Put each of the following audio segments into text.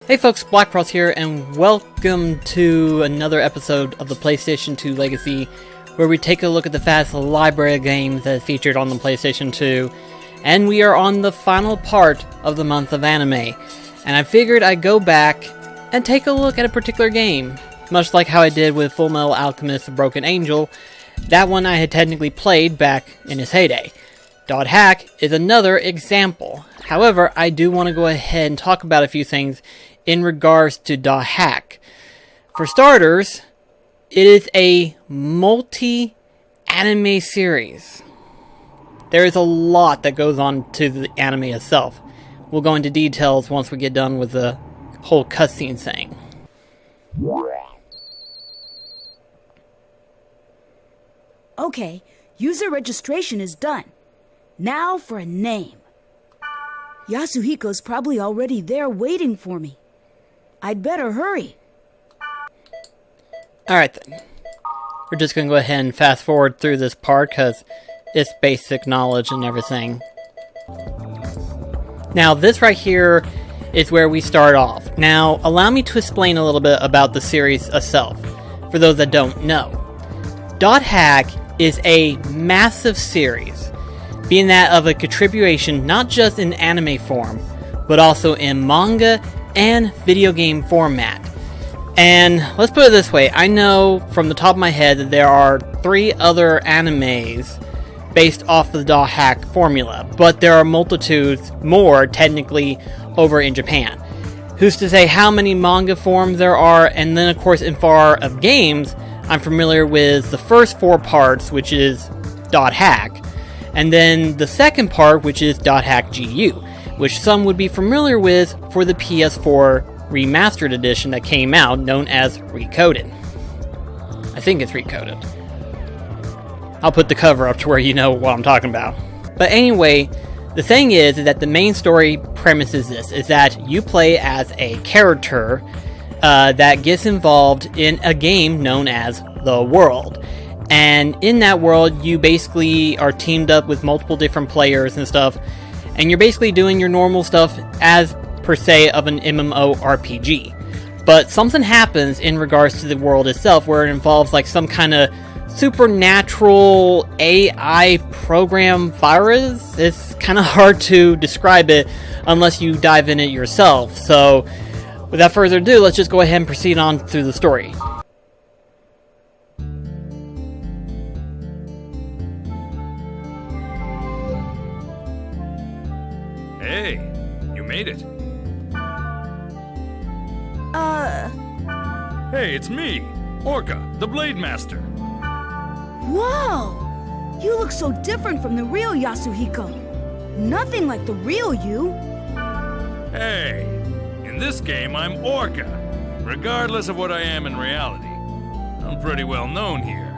Hey folks, BlackCross here, and welcome to another episode of the PlayStation 2 Legacy, where we take a look at the vast library of games that is featured on the PlayStation 2, and we are on the final part of the month of anime, and I figured I'd go back and take a look at a particular game, much like how I did with Fullmetal Alchemist: The Broken Angel. That one I had technically played back in its heyday. .hack is another example. However, I do want to go ahead and talk about a few things in regards to .hack. For starters, it is a multi-anime series. There is a lot that goes on to the anime itself. We'll go into details once we get done with the whole cutscene thing. Okay, user registration is done. Now for a name. Yasuhiko's probably already there waiting for me. I'd better hurry. Alright then. We're just going to go ahead and fast forward through this part because it's basic knowledge and everything. Now this right here is where we start off. Now allow me to explain a little bit about the series itself, for those that don't know. .hack is a massive series, being that of a contribution not just in anime form, but also in manga and video game format. And let's put it this way, I know from the top of my head that there are 3 other animes based off of the .hack formula, but there are multitudes more technically over in Japan. Who's to say how many manga forms there are? And then of course in far of games, I'm familiar with the first 4 parts, which is .hack, and then the second part, which is .hack GU, which some would be familiar with for the PS4 remastered edition that came out, known as Recoded. I think it's Recoded. I'll put the cover up to where you know what I'm talking about. But anyway, the thing is that the main story premise is this, is that you play as a character that gets involved in a game known as The World. And in that world, you basically are teamed up with multiple different players and stuff, and you're basically doing your normal stuff as per se of an MMORPG. But something happens in regards to the world itself where it involves like some kind of supernatural AI program virus. It's kind of hard to describe it unless you dive in it yourself. So without further ado, let's just go ahead and proceed on through the story. Hey, you made it. Hey, it's me, Orca, the Blade Master. Whoa! You look so different from the real Yasuhiko. Nothing like the real you. Hey, in this game I'm Orca, regardless of what I am in reality. I'm pretty well known here.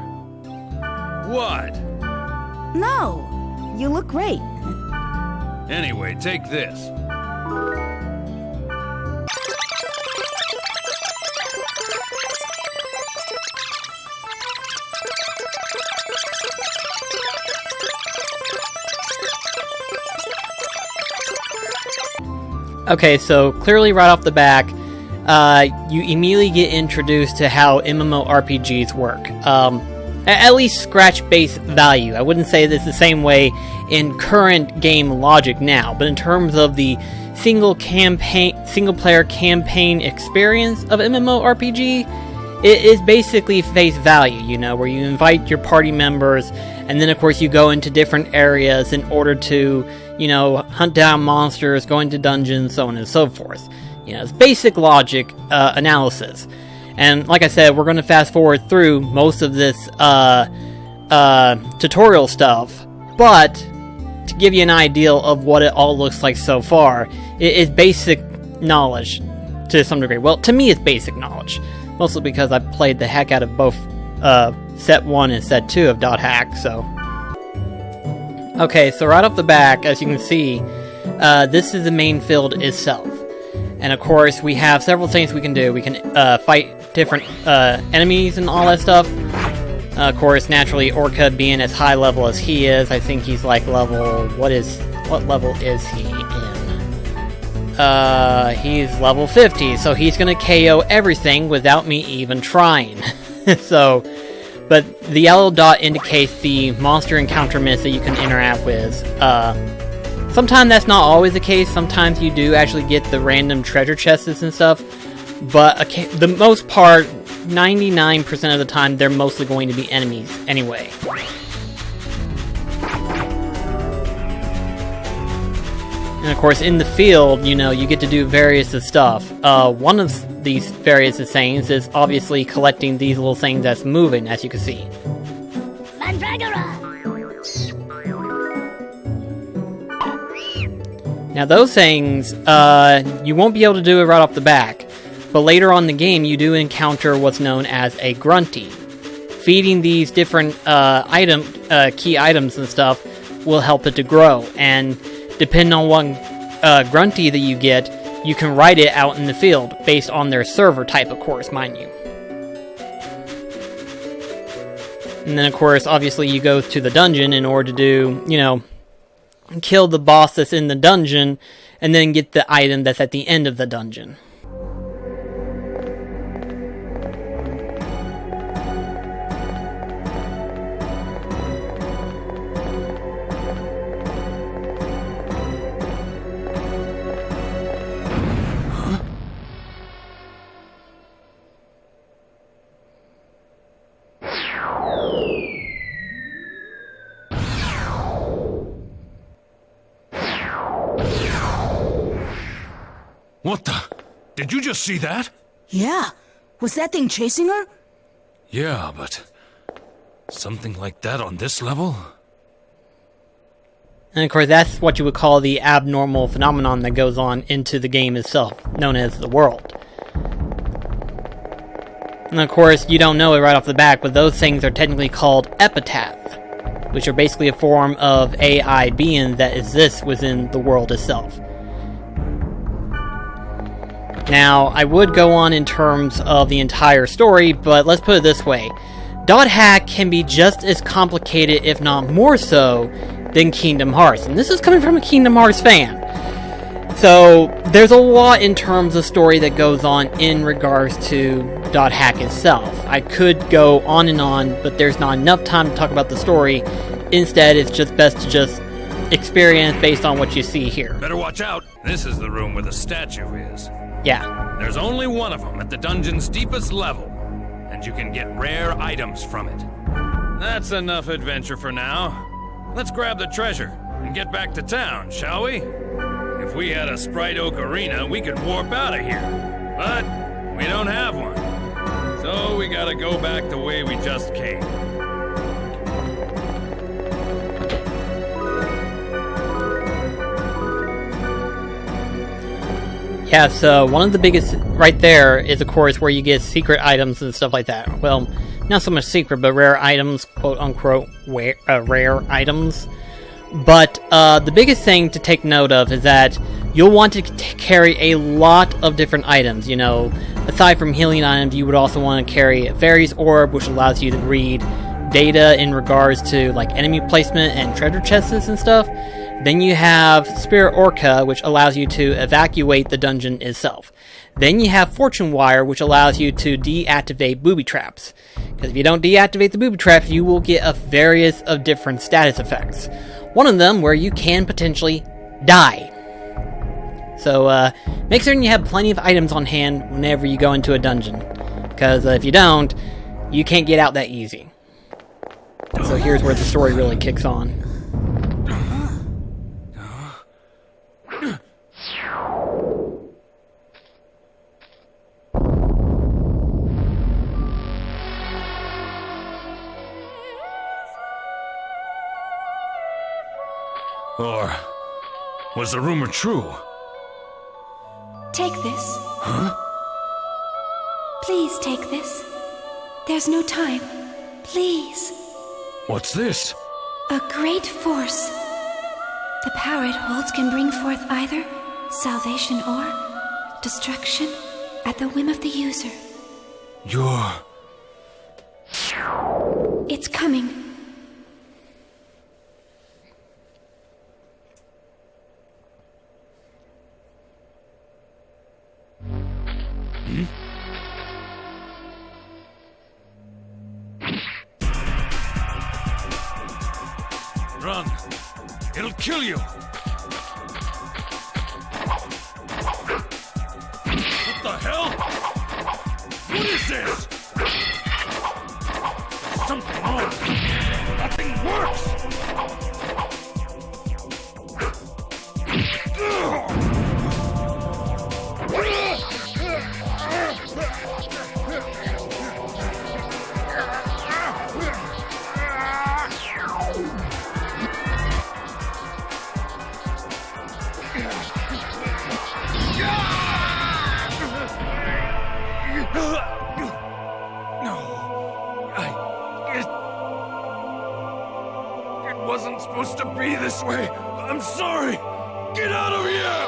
What? No, you look great. Anyway, take this. Okay, so clearly right off the back, you immediately get introduced to how MMORPGs work. At least scratch base value. I wouldn't say this the same way in current game logic now, but in terms of the single player campaign experience of MMORPG, it is basically face value, you know, where you invite your party members, and then of course you go into different areas in order to, you know, hunt down monsters, go into dungeons, so on and so forth. You know, it's basic logic analysis. And like I said, we're going to fast forward through most of this tutorial stuff, but to give you an idea of what it all looks like so far, it is basic knowledge to some degree. Well, to me it's basic knowledge, mostly because I've played the heck out of both Set 1 and Set 2 of .hack, so... Okay, so right off the back, as you can see, this is the main field itself. And of course, we have several things we can do. We can fight different enemies and all that stuff. Of course, naturally, Orca being as high level as he is, I think he's like level... What level is he in? he's level 50, so he's gonna KO everything without me even trying. So, but the yellow dot indicates the monster encounter myths that you can interact with. Sometimes that's not always the case. Sometimes you do actually get the random treasure chests and stuff. But the most part, 99% of the time, they're mostly going to be enemies anyway. And of course, in the field, you know, you get to do various stuff. One of these various things is obviously collecting these little things that's moving, as you can see. Now those things, you won't be able to do it right off the back. But later on in the game, you do encounter what's known as a grunty. Feeding these different key items and stuff will help it to grow. And depending on what grunty that you get, you can ride it out in the field, based on their server type, of course, mind you. And then, of course, obviously you go to the dungeon in order to do, you know, kill the boss that's in the dungeon, and then get the item that's at the end of the dungeon. What the? Did you just see that? Yeah. Was that thing chasing her? Yeah, but something like that on this level? And of course, that's what you would call the abnormal phenomenon that goes on into the game itself, known as the world. And of course, you don't know it right off the bat, but those things are technically called epitaph, which are basically a form of AI being that exists within the world itself. Now, I would go on in terms of the entire story, but let's put it this way. Dot Hack can be just as complicated, if not more so, than Kingdom Hearts. And this is coming from a Kingdom Hearts fan. So, there's a lot in terms of story that goes on in regards to Dot Hack itself. I could go on, but there's not enough time to talk about the story. Instead, it's just best to just experience based on what you see here. Better watch out. This is the room where the statue is. Yeah. There's only one of them at the dungeon's deepest level, and you can get rare items from it. That's enough adventure for now. Let's grab the treasure and get back to town, shall we? If we had a Sprite Oak Arena, we could warp out of here. But we don't have one. So we gotta go back the way we just came. Yeah, so one of the biggest right there is, of course, where you get secret items and stuff like that. Well, not so much secret, but rare items, quote-unquote, rare items. But the biggest thing to take note of is that you'll want to carry a lot of different items. You know, aside from healing items, you would also want to carry a Fairy's Orb, which allows you to read data in regards to, like, enemy placement and treasure chests and stuff. Then you have Spirit Orca, which allows you to evacuate the dungeon itself. Then you have Fortune Wire, which allows you to deactivate booby traps. Because if you don't deactivate the booby traps, you will get a various of different status effects. One of them where you can potentially die. So make certain you have plenty of items on hand whenever you go into a dungeon. Because if you don't, you can't get out that easy. So here's where the story really kicks on. Or was the rumor true? Take this. Huh? Please take this. There's no time. Please. What's this? A great force. The power it holds can bring forth either salvation or destruction at the whim of the user. It's coming. Run. It'll kill you. What the hell? What is this? There's something wrong. Nothing works. It wasn't supposed to be this way. I'm sorry. Get out of here!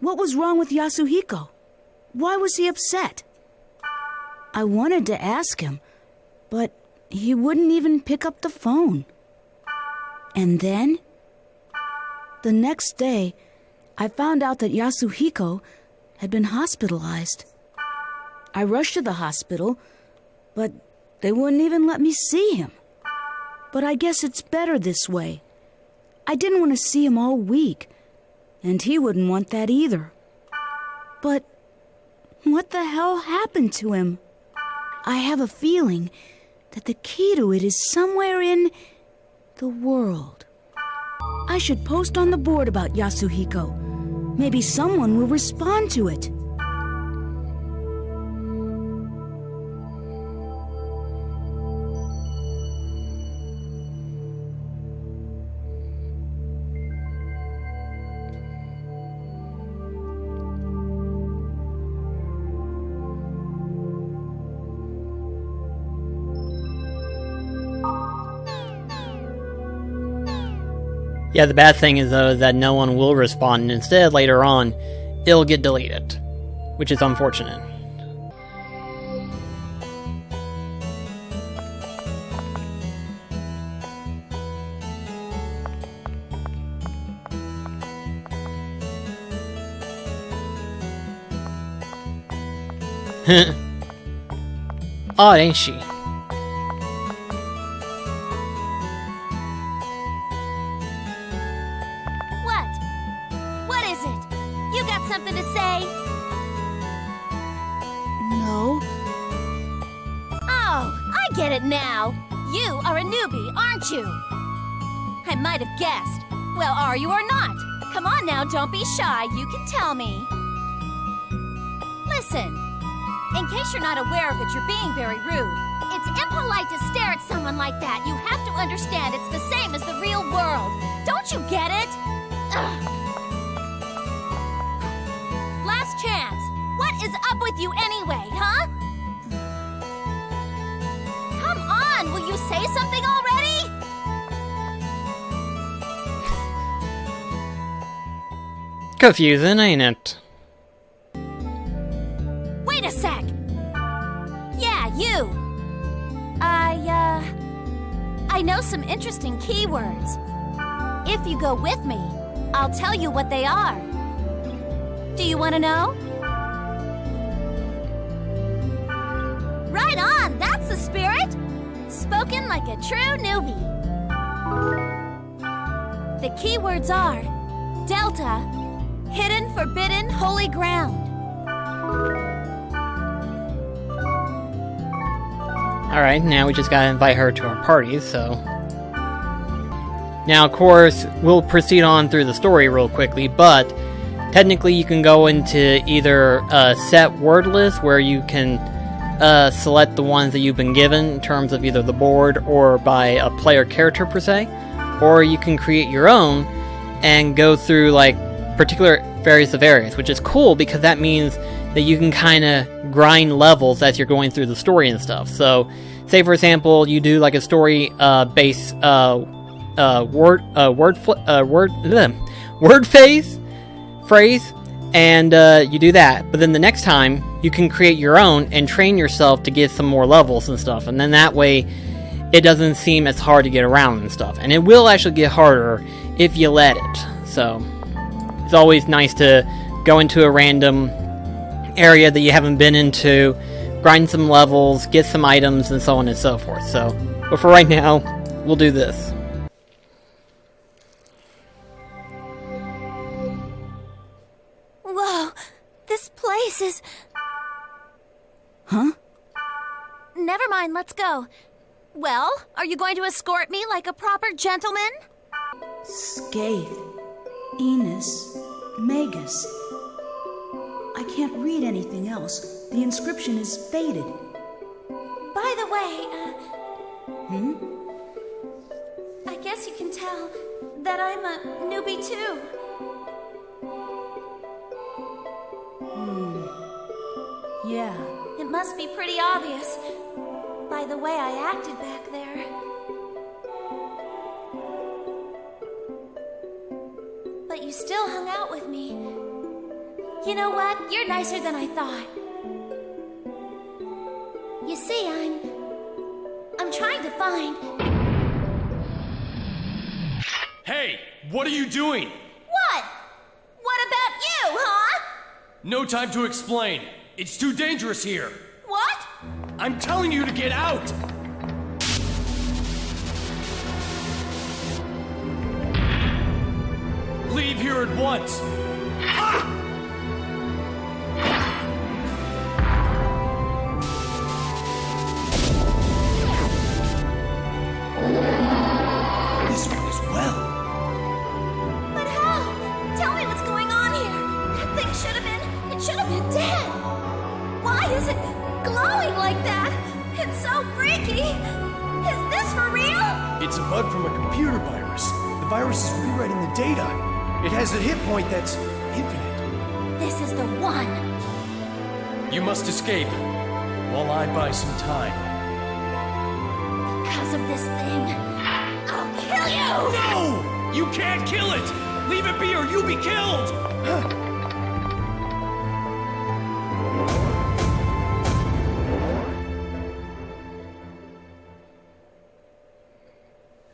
What was wrong with Yasuhiko? Why was he upset? I wanted to ask him, but he wouldn't even pick up the phone. And then, the next day, I found out that Yasuhiko had been hospitalized. I rushed to the hospital, but they wouldn't even let me see him. But I guess it's better this way. I didn't want to see him all week, and he wouldn't want that either. But what the hell happened to him? I have a feeling that the key to it is somewhere in the world. I should post on the board about Yasuhiko. Maybe someone will respond to it. Yeah, the bad thing is, though, that no one will respond, and instead, later on, it'll get deleted, which is unfortunate. Odd, ain't she? What is it? You got something to say? No. Oh, I get it now. You are a newbie, aren't you? I might have guessed. Well, are you or not? Come on now, don't be shy. You can tell me. Listen, in case you're not aware of it, you're being very rude. It's impolite to stare at someone like that. You have to understand it's the same as the real world. Don't you get it? Ugh. Last chance. What is up with you anyway, huh? Come on, will you say something already? Confusing, ain't it? Wait a sec. Yeah, you. I know some interesting keywords. If you go with me, I'll tell you what they are. Do you want to know? Right on, that's the spirit. Spoken like a true newbie. The keywords are Delta, Hidden, Forbidden, Holy Ground. Alright, now we just gotta invite her to our party, so... Now, of course, we'll proceed on through the story real quickly, but technically you can go into either a set word list where you can select the ones that you've been given in terms of either the board or by a player character per se, or you can create your own and go through like particular various of areas, which is cool because that means that you can kind of grind levels as you're going through the story and stuff. So, say for example, you do like a story based word phrase, and you do that. But then the next time you can create your own and train yourself to get some more levels and stuff, and then that way it doesn't seem as hard to get around and stuff. And it will actually get harder if you let it. So it's always nice to go into a random area that you haven't been into, grind some levels, get some items, and so on and so forth. So, but for right now, we'll do this. Whoa, this place is... Huh? Never mind, let's go. Well, are you going to escort me like a proper gentleman? Scathe. Enos. Magus. I can't read anything else. The inscription is faded. By the way, I guess you can tell that I'm a newbie too. Yeah. It must be pretty obvious by the way I acted back there. But you still hung out with me. You know what? You're nicer than I thought. You see, I'm trying to find... Hey, what are you doing? What? What about you, huh? No time to explain. It's too dangerous here. What? I'm telling you to get out! Leave here at once! Ah! This one as well. But how? Tell me what's going on here. That thing it should have been dead. Why is it glowing like that? It's so freaky. Is this for real? It's a bug from a computer virus. The virus is rewriting the data. It has a hit point that's infinite. This is the one. You must escape, while I buy some time. Because of this thing, I'll kill you! No! You can't kill it! Leave it be or you'll be killed!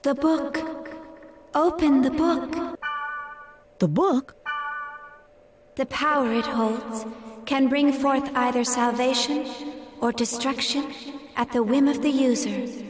The book. Open the book. The book? The power it holds can bring forth either salvation or destruction at the whim of the user.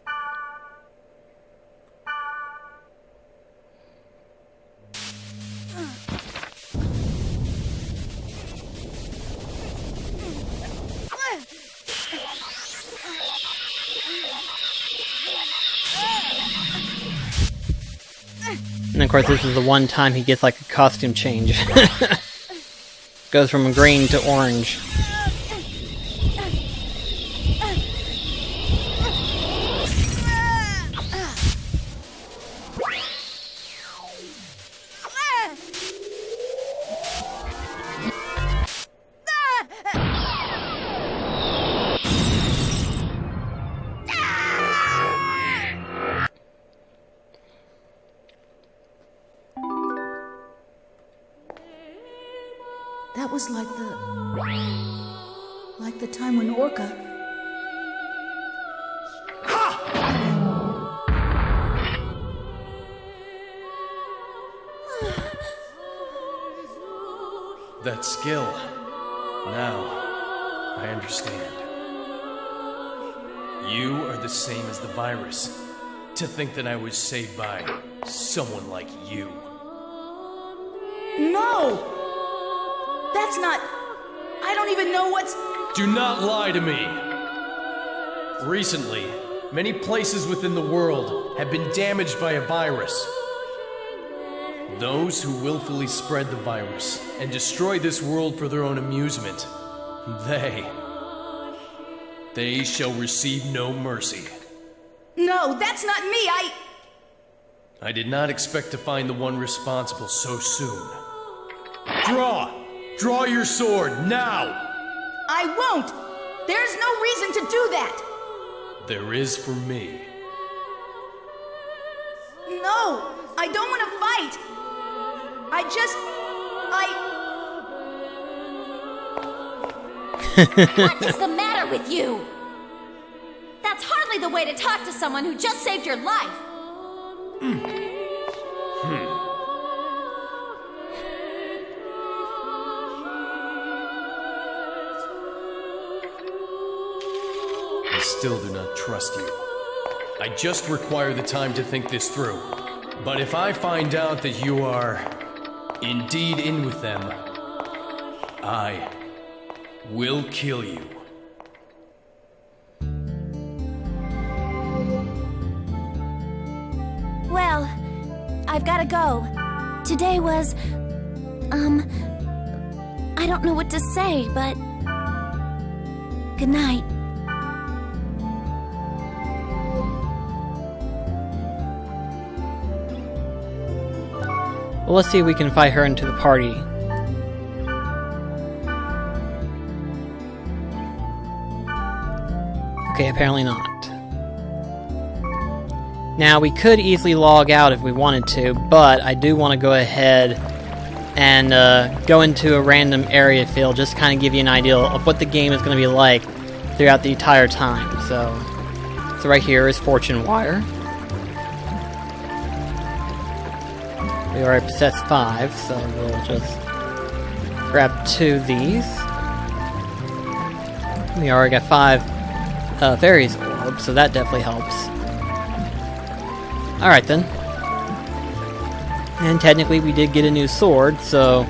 And of course, this is the one time he gets like a costume change. Goes from green to orange. That was like the time when Orca... That skill. Now, I understand. You are the same as the virus. To think that I was saved by someone like you. No! That's not... I don't even know what's... Do not lie to me! Recently, many places within the world have been damaged by a virus. Those who willfully spread the virus and destroy this world for their own amusement, they shall receive no mercy. No, that's not me. I did not expect to find the one responsible so soon. Draw! Draw your sword, now! I won't! There's no reason to do that! There is for me. No! I don't want to fight! What is the matter with you? That's hardly the way to talk to someone who just saved your life. I still do not trust you. I just require the time to think this through. But if I find out that you are indeed in with them, I will kill you. Well, I've gotta go. Today was, I don't know what to say, but good night. Well, let's see if we can invite her into the party. Okay, apparently not. Now, we could easily log out if we wanted to, but I do want to go ahead and go into a random area field, just to kind of give you an idea of what the game is going to be like throughout the entire time. So right here is Fortune Wire. We already possess 5, so we'll just grab 2 of these. We already got 5 Fairies Orbs, so that definitely helps. Alright then. And technically we did get a new sword, so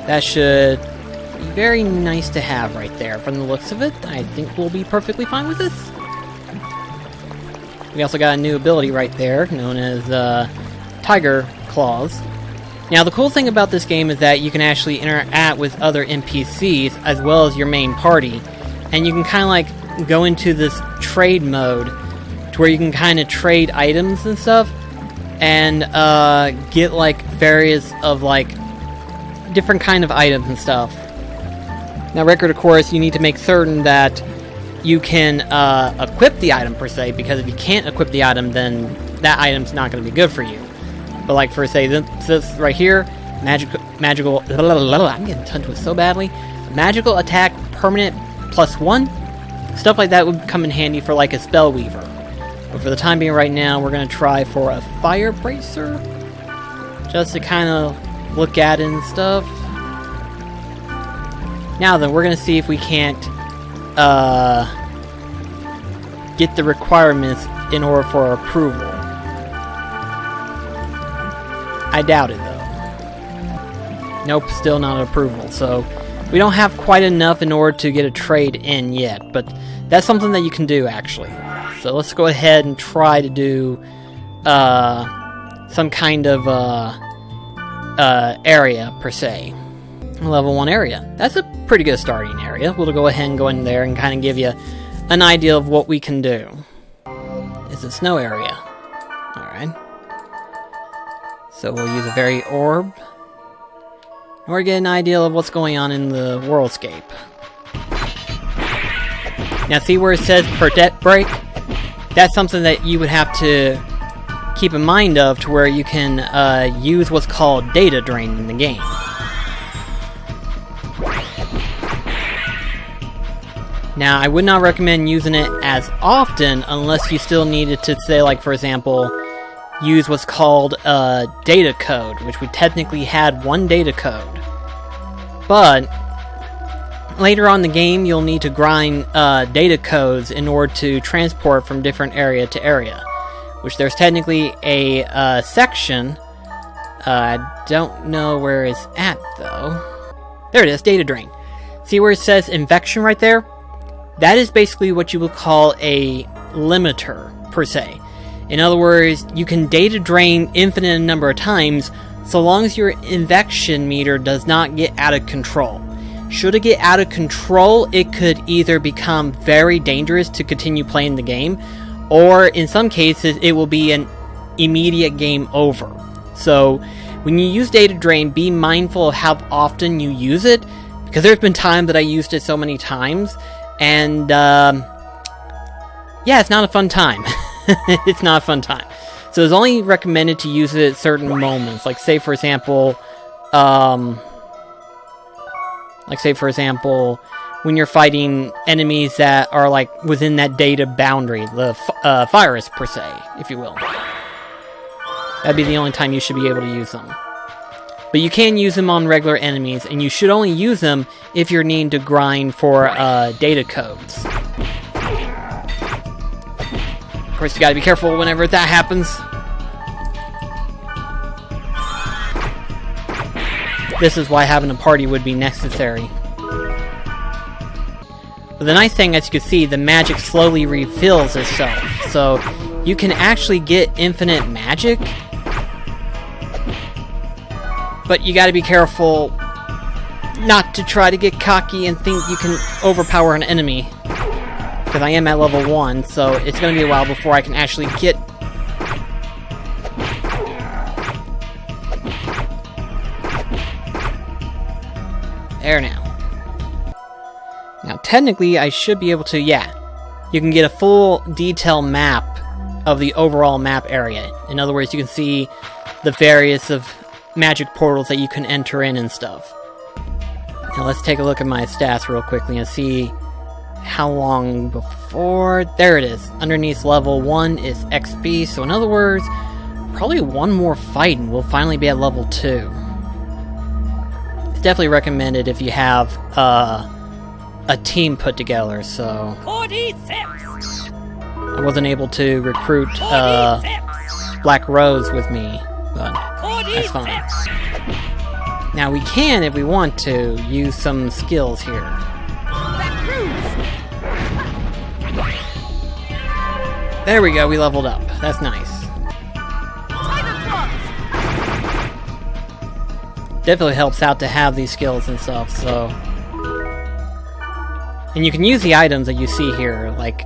that should be very nice to have right there. From the looks of it, I think we'll be perfectly fine with this. We also got a new ability right there, known as Tiger Claws. Now the cool thing about this game is that you can actually interact with other NPCs as well as your main party, and you can kind of like go into this trade mode to where you can kind of trade items and stuff and get like various of like different kind of items and stuff. Now record, of course, you need to make certain that you can equip the item per se, because if you can't equip the item, then that item's not going to be good for you. But like for say this right here, magical I'm getting tongue twisted so badly. Magical attack permanent +1. Stuff like that would come in handy for like a spell weaver. But for the time being right now, we're gonna try for a fire bracer. Just to kind of look at it and stuff. Now then, we're gonna see if we can't get the requirements in order for approval. I doubt it, though. Nope, still not an approval. So we don't have quite enough in order to get a trade in yet, but that's something that you can do, actually. So let's go ahead and try to do some kind of area, per se. Level 1 area. That's a pretty good starting area. We'll go ahead and go in there and kind of give you an idea of what we can do. It's a snow area. Alright. So we'll use a Fairy Orb. And we're getting an idea of what's going on in the worldscape. Now see where it says per debt break? That's something that you would have to keep in mind of, to where you can use what's called data drain in the game. Now I would not recommend using it as often unless you still needed to, say, like for example, use what's called a data code, which we technically had 1 data code. But later on in the game, you'll need to grind data codes in order to transport from different area to area. Which there's technically a section. I don't know where it's at, though. There it is, data drain. See where it says infection right there? that is basically what you would call a limiter, per se. In other words, you can data drain infinite number of times so long as your infection meter does not get out of control. Should it get out of control, it could either become very dangerous to continue playing the game, or in some cases, it will be an immediate game over. So, when you use data drain, be mindful of how often you use it, because there's been times that I used it so many times, and yeah, it's not a fun time. It's not a fun time. So it's only recommended to use it at certain moments, like say for example, when you're fighting enemies that are like within that data boundary, the virus per se, if you will. That'd be the only time you should be able to use them. But you can use them on regular enemies, and you should only use them if you're needing to grind for data codes. Of course, you gotta be careful whenever that happens. This is why having a party would be necessary. But the nice thing, as you can see, the magic slowly refills itself. So, you can actually get infinite magic. But you gotta be careful not to try to get cocky and think you can overpower an enemy. Because I am at level 1, so it's gonna be a while before I can actually get... There now. Now, technically, I should be able to, yeah. You can get a full detail map of the overall map area. In other words, you can see the various of magic portals that you can enter in and stuff. Now let's take a look at my stats real quickly and see how long before... There it is. Underneath level 1 is XP, so in other words, probably one more fight and we'll finally be at level 2. It's definitely recommended if you have a team put together, so... I wasn't able to recruit Black Rose with me, but that's fine. Now we can, if we want to, use some skills here. There we go, we leveled up. That's nice. Definitely helps out to have these skills and stuff, so... And you can use the items that you see here, like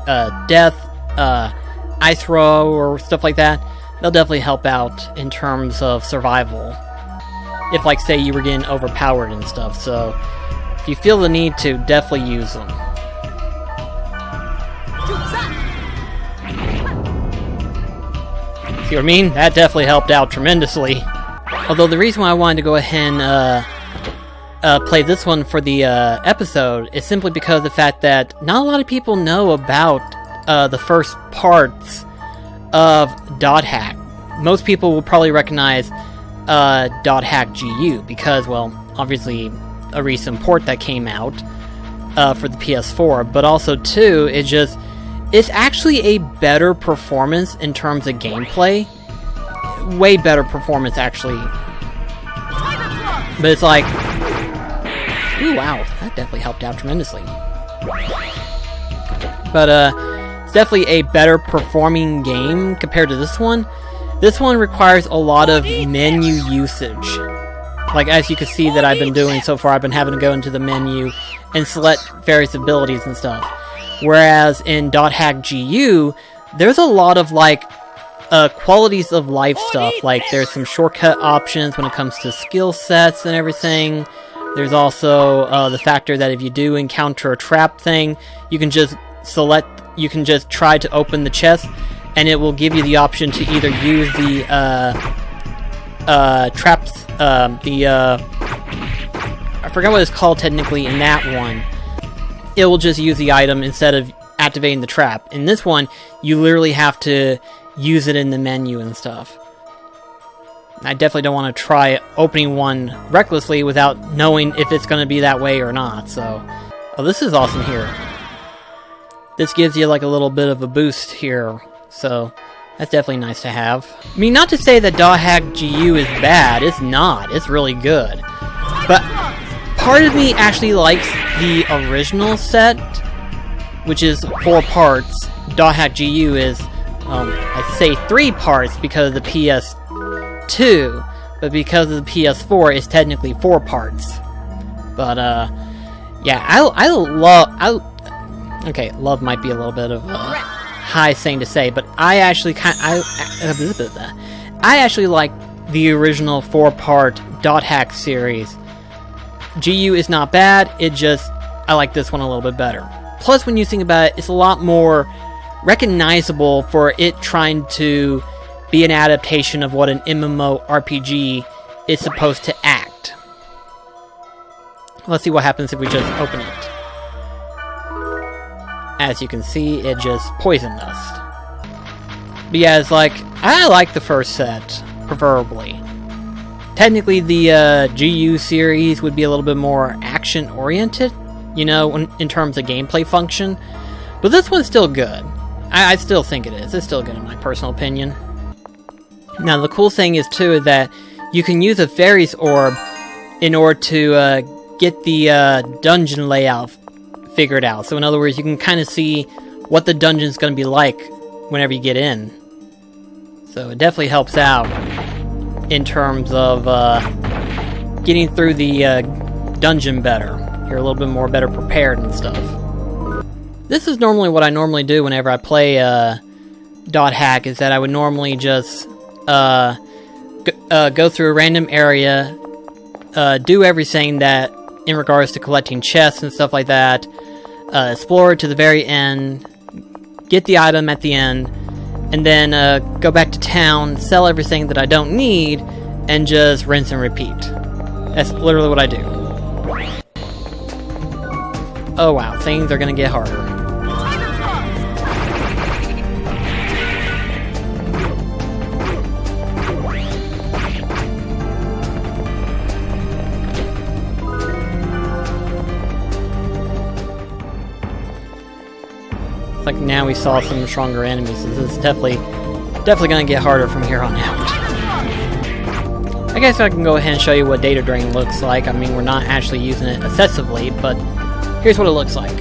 death, ice throw, or stuff like that. They'll definitely help out in terms of survival. If, like, say, you were getting overpowered and stuff, so... If you feel the need to, definitely use them. See what I mean? That definitely helped out tremendously. Although the reason why I wanted to go ahead and play this one for the episode is simply because of the fact that not a lot of people know about the first parts of Dot Hack. Most people will probably recognize Dot Hack GU because, well, obviously a recent port that came out for the PS4, but also too, it's actually a better performance in terms of gameplay. Way better performance, actually. But it's like, ooh, wow, that definitely helped out tremendously. But it's definitely a better performing game compared to this one. This one requires a lot of menu usage. Like, as you can see that I've been doing so far, I've been having to go into the menu and select various abilities and stuff. Whereas in Dot Hack GU, there's a lot of, like, qualities of life stuff. Like, there's some shortcut options when it comes to skill sets and everything. There's also the factor that if you do encounter a trap thing, you can just try to open the chest, and it will give you the option to either use the traps, I forgot what it's called technically in that one. It will just use the item instead of activating the trap. In this one, you literally have to use it in the menu and stuff. I definitely don't want to try opening one recklessly without knowing if it's going to be that way or not, so... Oh, this is awesome here. This gives you like a little bit of a boost here, so that's definitely nice to have. I mean, not to say that Dot Hack GU is bad, it's not, it's really good. But part of me actually likes the original set which is 4 parts, Dot Hack GU is, I say 3 parts because of the PS2, but because of the PS4, it's technically 4 parts. But, yeah, okay, love might be a little bit of a high thing to say, but I actually I actually like the original 4-part Dot Hack series. GU is not bad, I like this one a little bit better. Plus, when you think about it, it's a lot more recognizable for it trying to be an adaptation of what an MMORPG is supposed to act. Let's see what happens if we just open it. As you can see, it just poisoned us. But yeah, it's like, I like the first set, preferably. Technically, the GU series would be a little bit more action-oriented, you know, in terms of gameplay function. But this one's still good. I still think it is. It's still good in my personal opinion. Now, the cool thing is, too, that you can use a Fairy's Orb in order to get the dungeon layout figured out. So in other words, you can kind of see what the dungeon's going to be like whenever you get in. So it definitely helps out in terms of getting through the dungeon better. You're a little bit more better prepared and stuff. This is normally what I normally do whenever I play Dot Hack, is that I would normally just go through a random area, do everything that in regards to collecting chests and stuff like that, explore to the very end, get the item at the end, and then go back to town, sell everything that I don't need, and just rinse and repeat. That's literally what I do. Oh wow, things are gonna get harder. Like now we saw some stronger enemies, so this is definitely gonna get harder from here on out. I guess I can go ahead and show you what data drain looks like. I mean, we're not actually using it excessively, but here's what it looks like.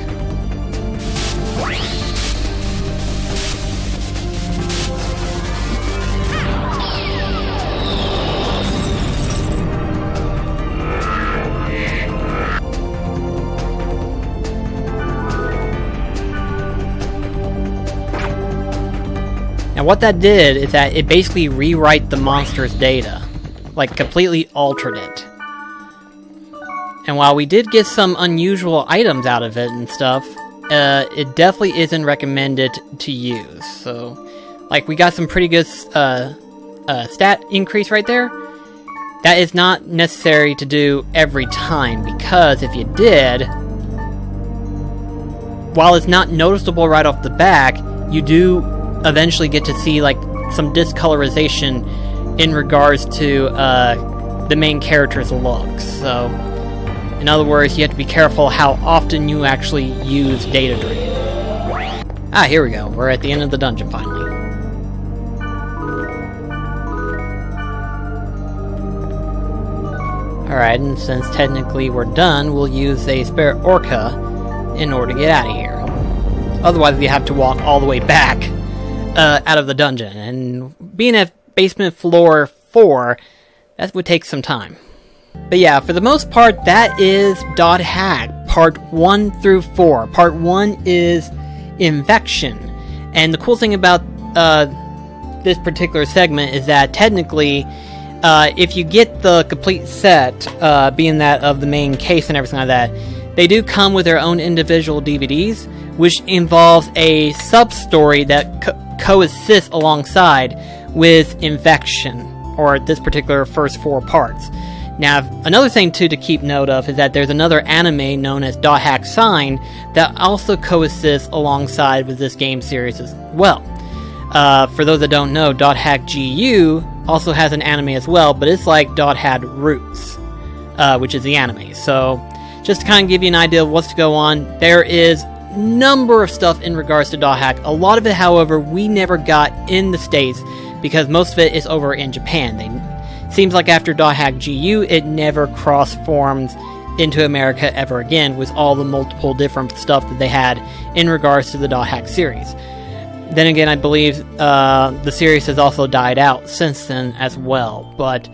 Now what that did is that it basically rewrite the monster's data. Like, completely altered it. And while we did get some unusual items out of it and stuff, it definitely isn't recommended to use. So, like, we got some pretty good stat increase right there. That is not necessary to do every time, because if you did, while it's not noticeable right off the back, you do eventually get to see, like, some discolorization in regards to the main character's looks. So, in other words, you have to be careful how often you actually use data drain. Ah, here we go. We're at the end of the dungeon finally. Alright, and since technically we're done, we'll use a spare Orca in order to get out of here. Otherwise, we have to walk all the way back out of the dungeon. And being at basement floor 4, that would take some time. But yeah, for the most part, that is Dot Hack, part 1 through 4. Part 1 is Infection. And the cool thing about this particular segment is that technically, if you get the complete set, being that of the main case and everything like that, they do come with their own individual DVDs, which involves a sub-story that coexists alongside with Infection, or this particular first 4 parts. Now, another thing too to keep note of is that there's another anime known as Dot Hack Sign that also coexists alongside with this game series as well. For those that don't know, Dot Hack GU also has an anime as well, but it's like Dot Hack Roots, which is the anime. So, just to kind of give you an idea of what's to go on, there is a number of stuff in regards to Dot Hack. A lot of it, however, we never got in the States, because most of it is over in Japan. Seems like after Dot Hack GU, it never cross-forms into America ever again, with all the multiple different stuff that they had in regards to the Dot Hack series. Then again, I believe the series has also died out since then as well, but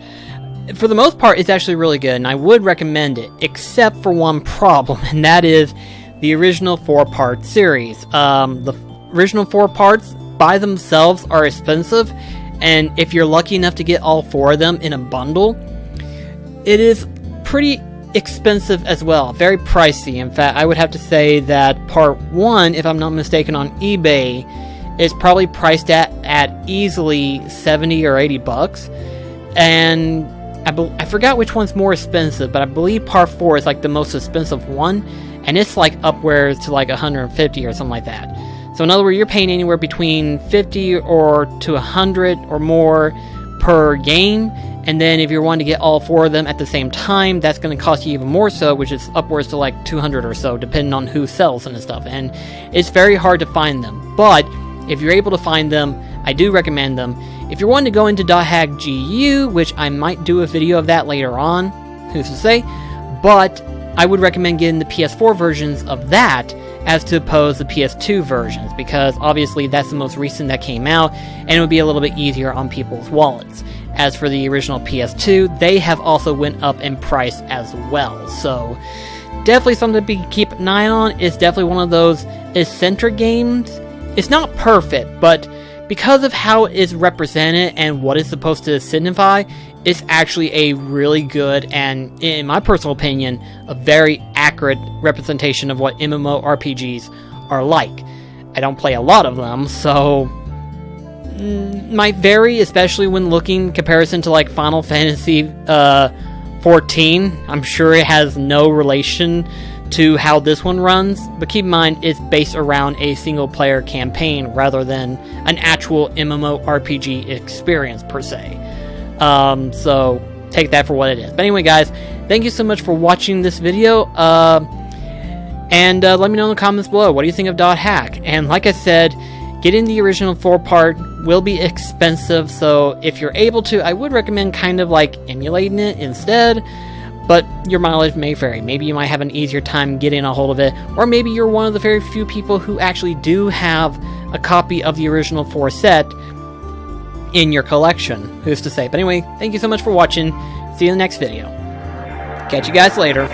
for the most part, it's actually really good, and I would recommend it, except for one problem, and that is the original 4-part series. The original 4 parts by themselves are expensive, and if you're lucky enough to get all 4 of them in a bundle, it is pretty expensive as well, very pricey. In fact, I would have to say that part 1, if I'm not mistaken, on eBay is probably priced at easily 70 or 80 bucks, and I forgot which one's more expensive, but I believe part 4 is like the most expensive one, and it's like upwards to like 150 or something like that. So in other words, you're paying anywhere between 50 or to 100 or more per game, and then if you're wanting to get all 4 of them at the same time, that's going to cost you even more so, which is upwards to like 200 or so, depending on who sells and stuff, and it's very hard to find them. But if you're able to find them, I do recommend them. If you're wanting to go into Dot Hack GU, which I might do a video of that later on, who's to say, but I would recommend getting the PS4 versions of that as to oppose the PS2 versions, because obviously that's the most recent that came out, and it would be a little bit easier on people's wallets. As for the original PS2, they have also went up in price as well, so definitely something to keep an eye on. It's definitely one of those eccentric games. It's not perfect, but because of how it's represented and what it's supposed to signify, it's actually a really good and, in my personal opinion, a very accurate representation of what MMORPGs are like. I don't play a lot of them, so might vary, especially when looking in comparison to like Final Fantasy 14. I'm sure it has no relation to how this one runs, but keep in mind it's based around a single player campaign rather than an actual MMORPG experience per se. So take that for what it is. But anyway, guys, thank you so much for watching this video, and let me know in the comments below, what do you think of Dot Hack? And like I said, getting the original 4-part will be expensive, so if you're able to, I would recommend kind of like emulating it instead. But your mileage may vary. Maybe you might have an easier time getting a hold of it, or maybe you're one of the very few people who actually do have a copy of the original 4 set in your collection. Who's to say? But anyway, thank you so much for watching. See you in the next video. Catch you guys later.